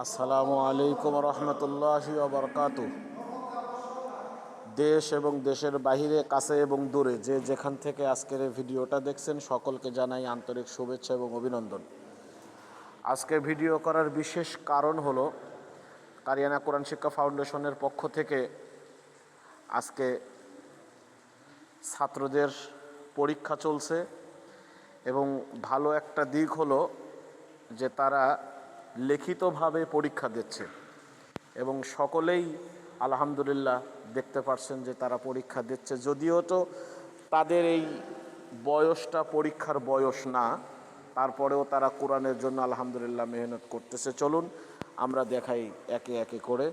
আসসালামু আলাইকুম রহমতুল্লাহি ওয়া বারাকাতুহু। দেশ এবং দেশের বাইরে, কাছে এবং দূরে যে যেখান থেকে আজকের এই ভিডিওটা দেখছেন, সকলকে জানাই আন্তরিক শুভেচ্ছা এবং অভিনন্দন। আজকে ভিডিও করার বিশেষ কারণ হলো, কারিয়ানা কোরআন শিক্ষা ফাউন্ডেশনের পক্ষ থেকে আজকে ছাত্রদের পরীক্ষা চলছে এবং ভালো একটা দিক হলো যে তারা লিখিতভাবে পরীক্ষা দিচ্ছে এবং সকলেই আলহামদুলিল্লাহ দেখতে পাচ্ছেন যে তারা পরীক্ষা দিচ্ছে। যদিও তো তাদের এই বয়সটা পরীক্ষার বয়স না, তারপরেও তারা কোরআনের জন্য আলহামদুলিল্লাহ মেহনত করতেছে। চলুন আমরা দেখাই একে একে করে।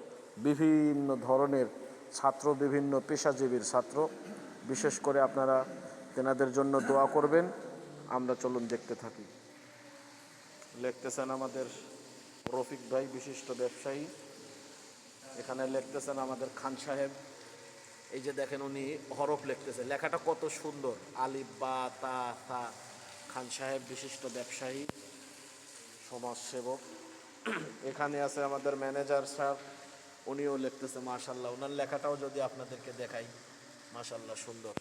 বিভিন্ন ধরনের ছাত্র, বিভিন্ন পেশাজীবীর ছাত্র, বিশেষ করে আপনারা তেনাদের জন্য দোয়া করবেন। আমরা চলুন দেখতে থাকি। লিখতেছেন আমাদের রফিক ভাই, বিশিষ্ট ব্যবসায়ী। এখানে লিখতেছেন আমাদের খান সাহেব। এই যে দেখেন উনি হরফ লিখতেছে, লেখাটা কত সুন্দর, আলিফ বা তা থা। খান সাহেব বিশিষ্ট ব্যবসায়ী, সমাজসেবক। এখানে আছে আমাদের ম্যানেজার স্যার, উনিও লিখতেছে মাশাল্লাহ। ওনার লেখাটাও যদি আপনাদেরকে দেখাই, মাশাল্লাহ সুন্দর।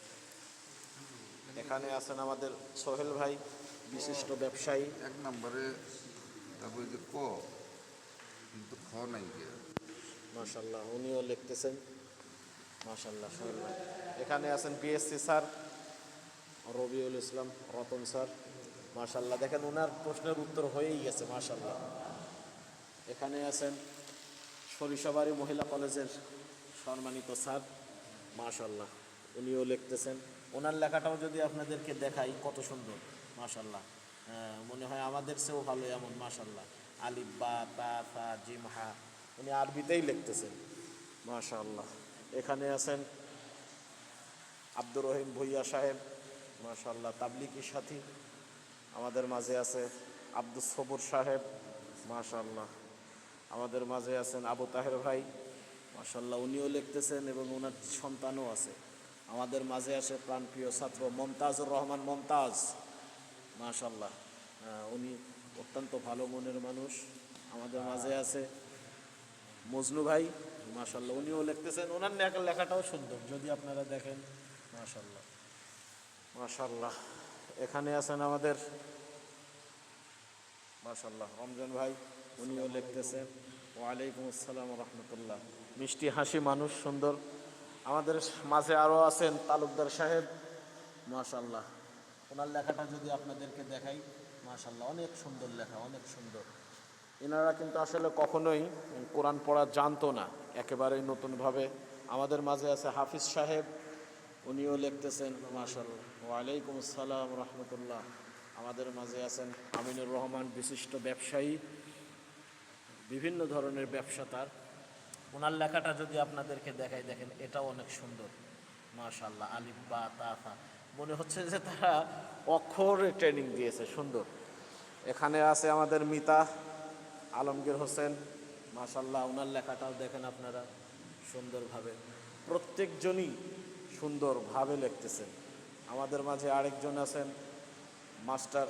এখানে আছেন আমাদের সোহেল ভাই, বিশিষ্ট ব্যবসায়ী। এক নম্বরে তারপরে যে ক কিন্তু খ নাই গিয়া মাশাল্লাহ, উনিও লিখতেছেন মাশাল্লাহ সোহেল ভাই। এখানে আছেন BSc sir Rabiul Islam Ratan sir, মাশাল্লাহ। দেখেন ওনার প্রশ্নের উত্তর হয়েই গেছে, মাশাল্লাহ। এখানে আছেন সরিষাবাড়ি মহিলা কলেজের সম্মানিত স্যার, মাশাল্লাহ, উনিও লিখতেছেন। ওনার লেখাটাও যদি আপনাদেরকে দেখাই, কত সুন্দর, মাশাল্লাহ। মনে হয় আমাদের চেয়েও ভালো এমন, মাশাল্লাহ। আলিফ বা তা থা জিম হা, উনি আরবিতেই লিখতেছেন, মাশাল্লাহ। এখানে আছেন আব্দুর রহিম ভুইয়া সাহেব, মাশাল্লাহ, তাবলিগি সাথী। আমাদের মাঝে আছে আব্দুস সবুর সাহেব, মাশাল্লাহ। আমাদের মাঝে আছেন আবু তাহের ভাই, মাশাল্লাহ, উনিও লিখতেছেন এবং ওনার সন্তানও আছে। আমাদের মাঝে আসে প্রাণপ্রিয় ছাত্র মমতাজুর রহমান মমতাজ, মাশাল্লাহ, উনি অত্যন্ত ভালো মনের মানুষ। আমাদের মাঝে আছে মজনু ভাই, মাশাল্লাহ, উনিও লিখতেছেন। ওনার লেখাটাও সুন্দর, যদি আপনারা দেখেন, মাশাল্লাহ মাশাল্লাহ। এখানে আছেন আমাদের মাশাল্লাহ রমজান ভাই, উনিও লিখতেছেন। ওয়ালাইকুম আসসালাম রহমতুল্লাহ। মিষ্টি হাসি মানুষ, সুন্দর। আমাদের মাঝে আরও আছেন তালুকদার সাহেব, মাশাল্লাহ। ওনার লেখাটা যদি আপনাদেরকে দেখাই, মাশাল্লাহ, অনেক সুন্দর লেখা, অনেক সুন্দর। এনারা কিন্তু আসলে কখনোই কোরআন পড়া জানতো না, একেবারেই নতুনভাবে। আমাদের মাঝে আছে হাফিজ সাহেব, উনিও লিখতেছেন, মাশাল্লাহ। ওয়ালাইকুম আসসালাম রহমতুল্লাহ। আমাদের মাঝে আছেন আমিনুর রহমান, বিশিষ্ট ব্যবসায়ী, বিভিন্ন ধরনের ব্যবসা তার। ওনার লেখাটা যদি আপনাদেরকে দেখাই, দেখেন এটাও অনেক সুন্দর, মাশাল্লাহ। আলিফ বা তা থা, মনে হচ্ছে যে তারা অক্ষরে ট্রেনিং দিয়েছে, সুন্দর। এখানে আছে আমাদের মিতা আলমগীর হোসেন, মাশাল্লাহ, ওনার লেখাটাও দেখেন আপনারা সুন্দরভাবে। প্রত্যেকজনই সুন্দরভাবে লিখতেছেন। আমাদের মাঝে আরেকজন আছেন মাস্টার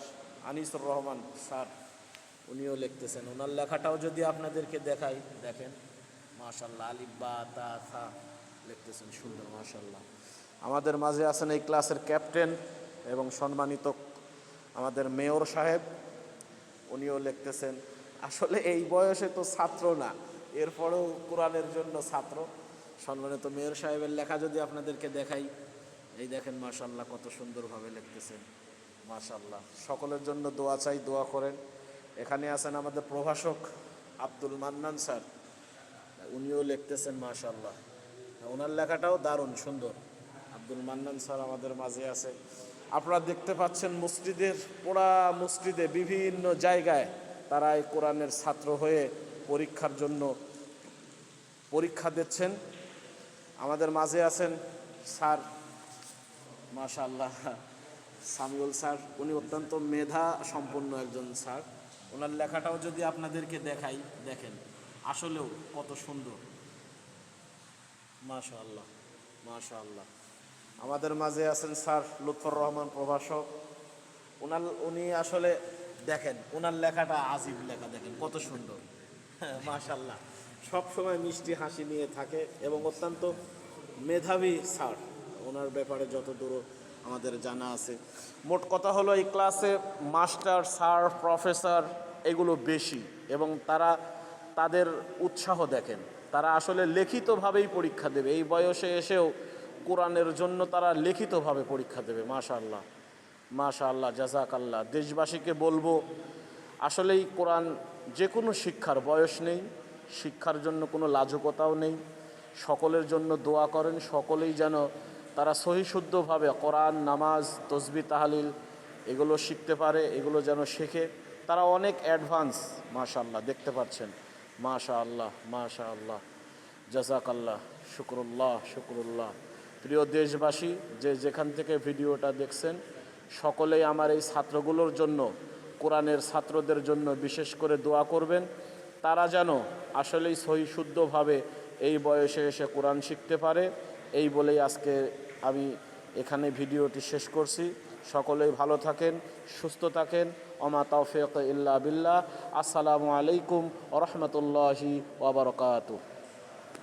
আনিসুর রহমান স্যার, উনিও লিখতেছেন। ওনার লেখাটাও যদি আপনাদেরকে দেখাই, দেখেন, মাশাল্লাহ, আলিফ বা তা থা লিখতেছেন, সুন্দর, মাশাল্লাহ। আমাদের মাঝে আছেন এই ক্লাসের ক্যাপ্টেন এবং সম্মানিত আমাদের মেয়র সাহেব, উনিও লিখতেছেন। আসলে এই বয়সে তো ছাত্র না, এরপরেও কোরআনের জন্য ছাত্র। সম্মানিত মেয়র সাহেবের লেখা যদি আপনাদেরকে দেখাই, এই দেখেন, মাশাল্লাহ, কত সুন্দরভাবে লিখতেছেন, মাশাল্লাহ। সকলের জন্য দোয়া চাই, দোয়া করেন। এখানে আছেন আমাদের প্রভাষক আব্দুল মান্নান স্যার, উনিও লিখতেছেন, মাশাল্লাহ। ওনার লেখাটাও দারুণ সুন্দর। আব্দুল মান্নান স্যার আমাদের মাঝে আছে। আপনারা দেখতে পাচ্ছেন মসজিদের, পোড়া মসজিদে বিভিন্ন জায়গায় তারা এই কোরআনের ছাত্র হয়ে পরীক্ষার জন্য পরীক্ষা দিচ্ছেন। আমাদের মাঝে আছেন স্যার, মাশাল্লাহ, সামিউল স্যার, উনি অত্যন্ত মেধা সম্পন্ন একজন স্যার। ওনার লেখাটাও যদি আপনাদেরকে দেখাই, দেখেন আসলেও কত সুন্দর, মাশাআল্লাহ, মাশাআল্লাহ। আমাদের মাঝে আছেন স্যার লুৎফর রহমান প্রভাষক। উনি আসলে দেখেন ওনার লেখাটা আজীব লেখা, দেখেন কত সুন্দর, মাশাল্লাহ, সব সময় মিষ্টি হাসি নিয়ে থাকে এবং অত্যন্ত মেধাবী স্যার। ওনার ব্যাপারে যতদূর আমাদের জানা আছে, মোট কথা হলো এই ক্লাসে মাস্টার, স্যার, প্রফেসর এগুলো বেশি, এবং তারা তাদের উৎসাহ দেখেন। তারা আসলে লিখিতভাবেই পরীক্ষা দেবে, এই বয়সে এসেও কোরআনের জন্য তারা লিখিতভাবে পরীক্ষা দেবে। মাশাআল্লাহ, মাশাআল্লাহ, জাযাকাল্লাহ। দেশবাসীকে বলবো, আসলেই কোরআন যে কোনো শিক্ষার বয়স নেই, শিক্ষার জন্য কোনো লাজুকতাও নেই। সকলের জন্য দোয়া করেন, সকলেই যেন তারা সহিশুদ্ধভাবে কোরআন, নামাজ, তসবিহ, তাহলিল এগুলো শিখতে পারে, এগুলো যেন শেখে। তারা অনেক অ্যাডভান্স, মাশাআল্লাহ, দেখতে পাচ্ছেন। মাশাআল্লাহ, মাশাআল্লাহ, জাযাকাল্লাহ, শুকরুল্লাহ, শুকরুল্লাহ। প্রিয় দেশবাসী, যে যেখান থেকে ভিডিওটা দেখছেন, সকলেই আমার এই ছাত্রগুলোর জন্য, কোরআনের ছাত্রদের জন্য বিশেষ করে দোয়া করবেন। তারা যেন আসলেই সহিশুদ্ধভাবে এই বয়সে এসে কোরআন শিখতে পারে। এই বলেই আজকে আমি এখানে ভিডিওটি শেষ করছি। সকলেই ভালো থাকেন, সুস্থ থাকেন। ওমা তাওফিক ইল্লা বিল্লাহ। আসসালামু আলাইকুম ওয়া রাহমাতুল্লাহি ওয়া বারাকাতুহু।